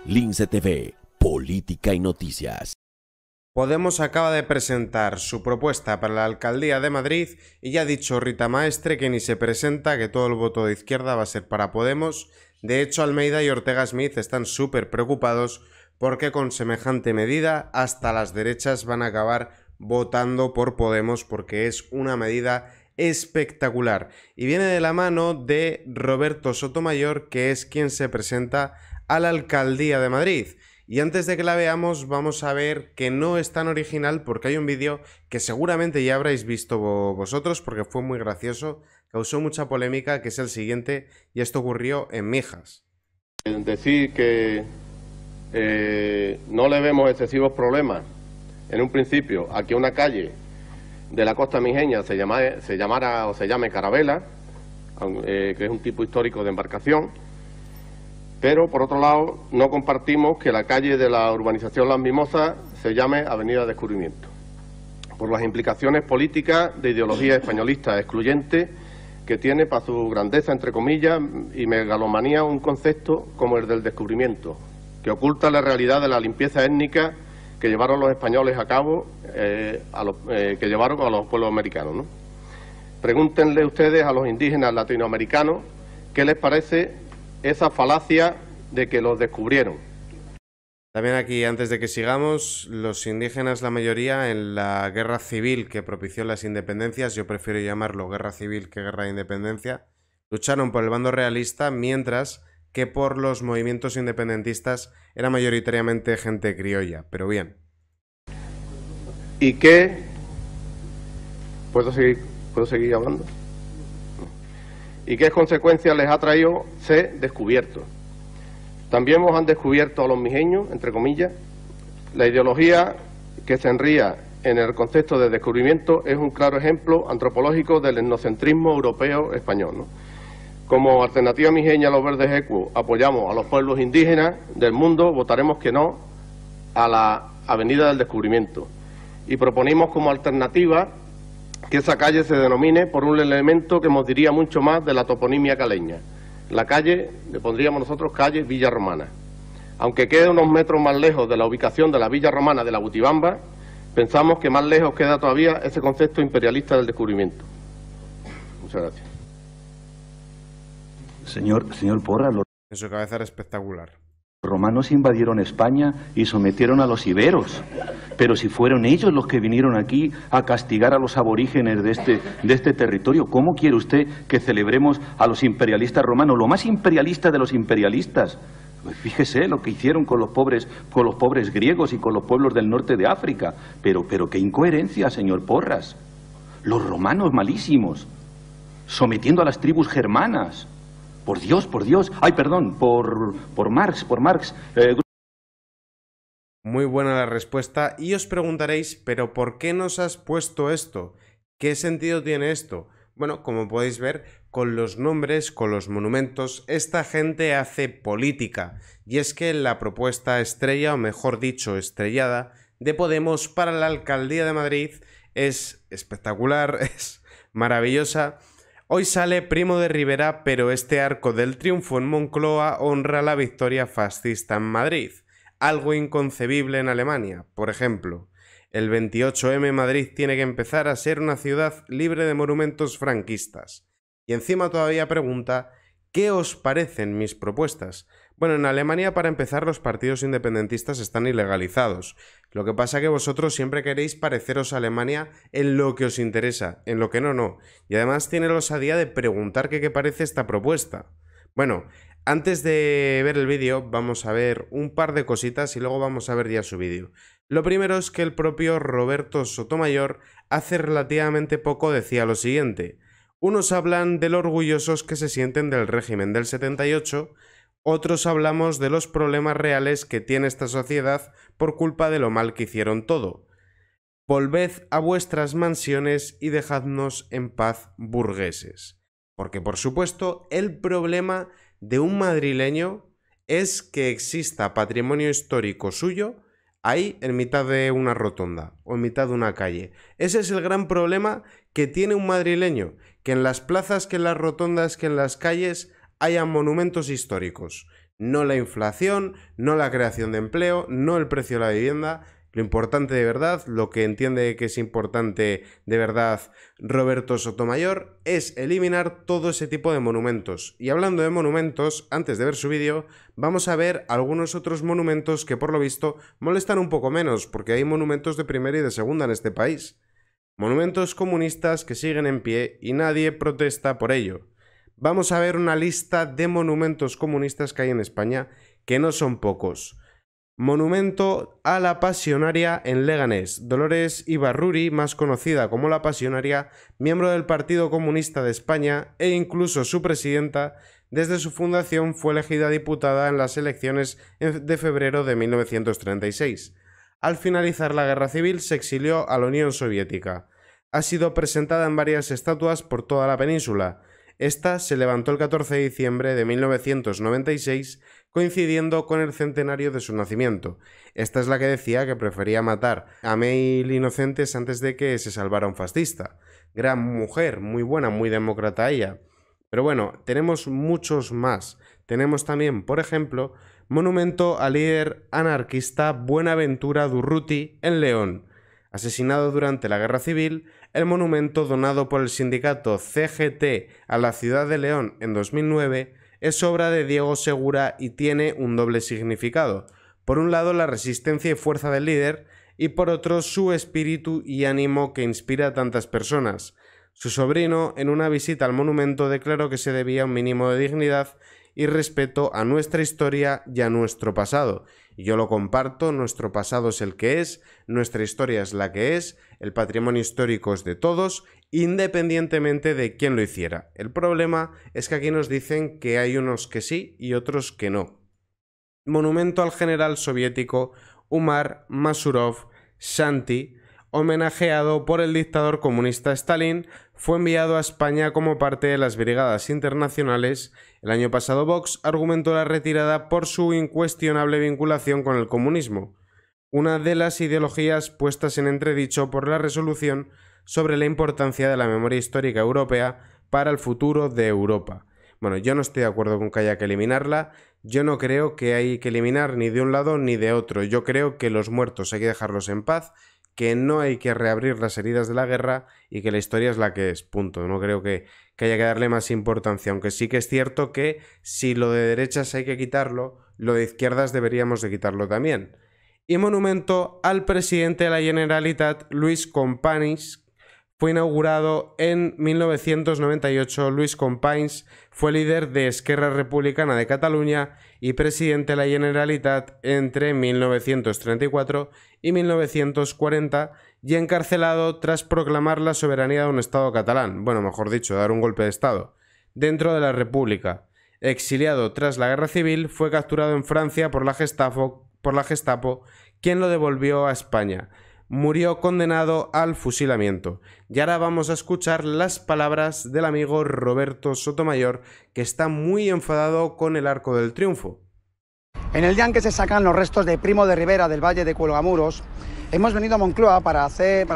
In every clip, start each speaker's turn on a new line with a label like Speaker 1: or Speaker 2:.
Speaker 1: Lince TV, Política y Noticias.
Speaker 2: Podemos acaba de presentar su propuesta para la Alcaldía de Madrid y ya ha dicho Rita Maestre que ni se presenta, que todo el voto de izquierda va a ser para Podemos. De hecho, Almeida y Ortega Smith están súper preocupados porque con semejante medida hasta las derechas van a acabar votando por Podemos porque es una medida espectacular. Y viene de la mano de Roberto Sotomayor, que es quien se presenta a la Alcaldía de Madrid. Y antes de que la veamos, vamos a ver que no es tan original porque hay un vídeo que seguramente ya habréis visto vosotros porque fue muy gracioso, causó mucha polémica, que es el siguiente, y esto ocurrió en Mijas.
Speaker 3: Decir que no le vemos excesivos problemas en un principio a que una calle de la costa mijeña se llame Carabela, que es un tipo histórico de embarcación. Pero, por otro lado, no compartimos que la calle de la urbanización Las Mimosas se llame Avenida Descubrimiento, por las implicaciones políticas de ideología españolista excluyente que tiene para su grandeza, entre comillas, y megalomanía un concepto como el del descubrimiento, que oculta la realidad de la limpieza étnica que llevaron los españoles a cabo, que llevaron a los pueblos americanos, ¿no? Pregúntenle ustedes a los indígenas latinoamericanos qué les parece esa falacia de que los descubrieron.
Speaker 2: También aquí, antes de que sigamos, los indígenas, la mayoría, en la guerra civil que propició las independencias, yo prefiero llamarlo guerra civil que guerra de independencia, lucharon por el bando realista, mientras que por los movimientos independentistas era mayoritariamente gente criolla, pero bien.
Speaker 3: ¿Y qué? ¿Puedo seguir hablando? ¿Y qué consecuencias les ha traído ser descubiertos? También nos han descubierto a los mijeños, entre comillas. La ideología que se enría en el concepto de descubrimiento es un claro ejemplo antropológico del etnocentrismo europeo español, ¿no? Como alternativa mijeña a los verdes equos apoyamos a los pueblos indígenas del mundo, votaremos que no a la Avenida del Descubrimiento. Y proponimos como alternativa que esa calle se denomine por un elemento que nos diría mucho más de la toponimia caleña. La calle, le pondríamos nosotros calle Villa Romana. Aunque quede unos metros más lejos de la ubicación de la Villa Romana de la Butibamba, pensamos que más lejos queda todavía ese concepto imperialista del descubrimiento. Muchas gracias.
Speaker 4: Señor Porras,
Speaker 2: En su cabeza era espectacular.
Speaker 4: los romanos invadieron España y sometieron a los iberos. Pero si fueron ellos los que vinieron aquí a castigar a los aborígenes de este territorio, ¿cómo quiere usted que celebremos a los imperialistas romanos, lo más imperialista de los imperialistas? Pues fíjese lo que hicieron con los pobres griegos y con los pueblos del norte de África. Pero qué incoherencia, señor Porras. Los romanos malísimos, sometiendo a las tribus germanas. Por Dios, ay, perdón, por Marx.
Speaker 2: Muy buena la respuesta y os preguntaréis, ¿pero por qué nos has puesto esto? ¿Qué sentido tiene esto? Bueno, como podéis ver, con los nombres, con los monumentos, esta gente hace política. Y es que la propuesta estrella, o mejor dicho, estrellada, de Podemos para la Alcaldía de Madrid es espectacular, es maravillosa. Hoy sale Primo de Rivera, pero este arco del triunfo en Moncloa honra la victoria fascista en Madrid. Algo inconcebible en Alemania. Por ejemplo, el 28M Madrid tiene que empezar a ser una ciudad libre de monumentos franquistas. Y encima todavía pregunta, ¿qué os parecen mis propuestas? Bueno, en Alemania, para empezar, los partidos independentistas están ilegalizados. Lo que pasa es que vosotros siempre queréis pareceros a Alemania en lo que os interesa, en lo que no. Y además tiene la osadía de preguntar qué parece esta propuesta. Bueno, antes de ver el vídeo vamos a ver un par de cositas y luego vamos a ver ya su vídeo. Lo primero es que el propio Roberto Sotomayor hace relativamente poco decía lo siguiente. Unos hablan de lo orgullosos que se sienten del régimen del 78, otros hablamos de los problemas reales que tiene esta sociedad por culpa de lo mal que hicieron todo. Volved a vuestras mansiones y dejadnos en paz, burgueses. Porque, por supuesto, el problema de un madrileño es que exista patrimonio histórico suyo ahí en mitad de una rotonda o en mitad de una calle. Ese es el gran problema que tiene un madrileño, que en las plazas, que en las rotondas, que en las calles haya monumentos históricos. No la inflación, no la creación de empleo, no el precio de la vivienda. Lo importante de verdad, lo que entiende que es importante de verdad Roberto Sotomayor, es eliminar todo ese tipo de monumentos. Y hablando de monumentos, antes de ver su vídeo, vamos a ver algunos otros monumentos que por lo visto molestan un poco menos, porque hay monumentos de primera y de segunda en este país. Monumentos comunistas que siguen en pie y nadie protesta por ello. Vamos a ver una lista de monumentos comunistas que hay en España, que no son pocos. Monumento a la Pasionaria en Leganés. Dolores Ibarruri, más conocida como la Pasionaria, miembro del Partido Comunista de España e incluso su presidenta, desde su fundación fue elegida diputada en las elecciones de febrero de 1936. Al finalizar la Guerra Civil se exilió a la Unión Soviética. Ha sido presentada en varias estatuas por toda la península. Esta se levantó el 14 de diciembre de 1996, coincidiendo con el centenario de su nacimiento. Esta es la que decía que prefería matar a 1000 inocentes antes de que se salvara un fascista. Gran mujer, muy buena, muy demócrata ella. Pero bueno, tenemos muchos más. Tenemos también, por ejemplo, monumento al líder anarquista Buenaventura Durruti en León. Asesinado durante la Guerra Civil, el monumento donado por el sindicato CGT a la ciudad de León en 2009 es obra de Diego Segura y tiene un doble significado. Por un lado, la resistencia y fuerza del líder, y por otro, su espíritu y ánimo que inspira a tantas personas. Su sobrino, en una visita al monumento, declaró que se debía un mínimo de dignidad y respeto a nuestra historia y a nuestro pasado. Y yo lo comparto, nuestro pasado es el que es, nuestra historia es la que es, el patrimonio histórico es de todos, independientemente de quién lo hiciera. El problema es que aquí nos dicen que hay unos que sí y otros que no. Monumento al general soviético Umar Masurov Shanti, homenajeado por el dictador comunista Stalin, fue enviado a España como parte de las brigadas internacionales. El año pasado Vox argumentó la retirada por su incuestionable vinculación con el comunismo, una de las ideologías puestas en entredicho por la resolución sobre la importancia de la memoria histórica europea para el futuro de Europa. Bueno, yo no estoy de acuerdo con que haya que eliminarla. Yo no creo que hay que eliminar ni de un lado ni de otro. Yo creo que los muertos hay que dejarlos en paz, que no hay que reabrir las heridas de la guerra y que la historia es la que es, punto. No creo que haya que darle más importancia, aunque sí que es cierto que si lo de derechas hay que quitarlo, lo de izquierdas deberíamos de quitarlo también. Y monumento al presidente de la Generalitat, Lluís Companys. Fue inaugurado en 1998. Lluís Companys fue líder de Esquerra Republicana de Cataluña y presidente de la Generalitat entre 1934 y 1940 y encarcelado tras proclamar la soberanía de un Estado catalán, bueno, mejor dicho, dar un golpe de Estado, dentro de la República. Exiliado tras la Guerra Civil, fue capturado en Francia por la Gestapo, quien lo devolvió a España. Murió condenado al fusilamiento. Y ahora vamos a escuchar las palabras del amigo Roberto Sotomayor, que está muy enfadado con el Arco del Triunfo.
Speaker 5: En el día en que se sacan los restos de Primo de Rivera del Valle de Cuelgamuros, hemos venido a Moncloa para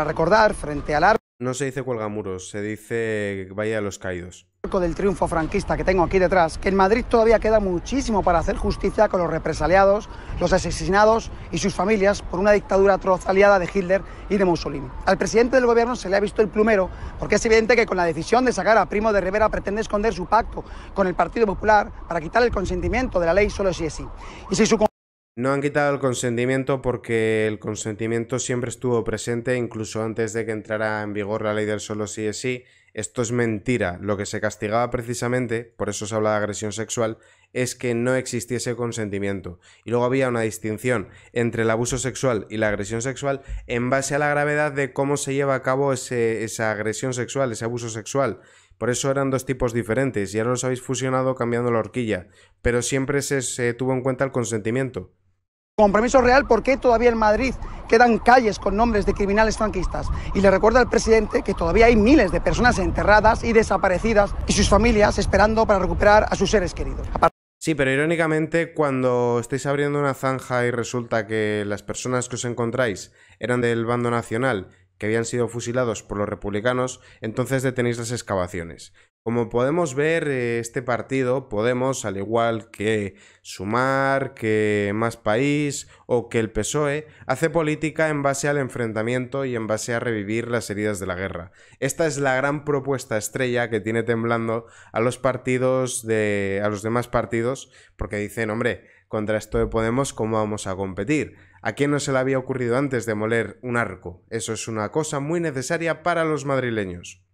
Speaker 5: recordar frente al arco.
Speaker 2: No se dice Cuelgamuros, se dice Valle de los Caídos.
Speaker 5: Del triunfo franquista que tengo aquí detrás, que en Madrid todavía queda muchísimo para hacer justicia con los represaliados, los asesinados y sus familias por una dictadura atroz aliada de Hitler y de Mussolini. Al presidente del gobierno se le ha visto el plumero porque es evidente que con la decisión de sacar a Primo de Rivera pretende esconder su pacto con el Partido Popular para quitar el consentimiento de la ley solo si es sí. Y si su...
Speaker 2: No han quitado el consentimiento porque el consentimiento siempre estuvo presente, incluso antes de que entrara en vigor la ley del solo sí es sí. Esto es mentira. Lo que se castigaba precisamente, por eso se habla de agresión sexual, es que no existiese consentimiento. Y luego había una distinción entre el abuso sexual y la agresión sexual en base a la gravedad de cómo se lleva a cabo esa agresión sexual, ese abuso sexual. Por eso eran dos tipos diferentes y ahora los habéis fusionado cambiando la horquilla. Pero siempre se tuvo en cuenta el consentimiento.
Speaker 5: Compromiso real, ¿por qué todavía en Madrid quedan calles con nombres de criminales franquistas? Y le recuerda al presidente que todavía hay miles de personas enterradas y desaparecidas y sus familias esperando para recuperar a sus seres queridos.
Speaker 2: Sí, pero irónicamente cuando estáis abriendo una zanja y resulta que las personas que os encontráis eran del bando nacional, que habían sido fusilados por los republicanos, entonces detenéis las excavaciones. Como podemos ver, este partido, Podemos, al igual que Sumar, que Más País o que el PSOE, hace política en base al enfrentamiento y en base a revivir las heridas de la guerra. Esta es la gran propuesta estrella que tiene temblando a los a los demás partidos, porque dicen, hombre, contra esto de Podemos, ¿cómo vamos a competir? ¿A quién no se le había ocurrido antes demoler un arco? Eso es una cosa muy necesaria para los madrileños.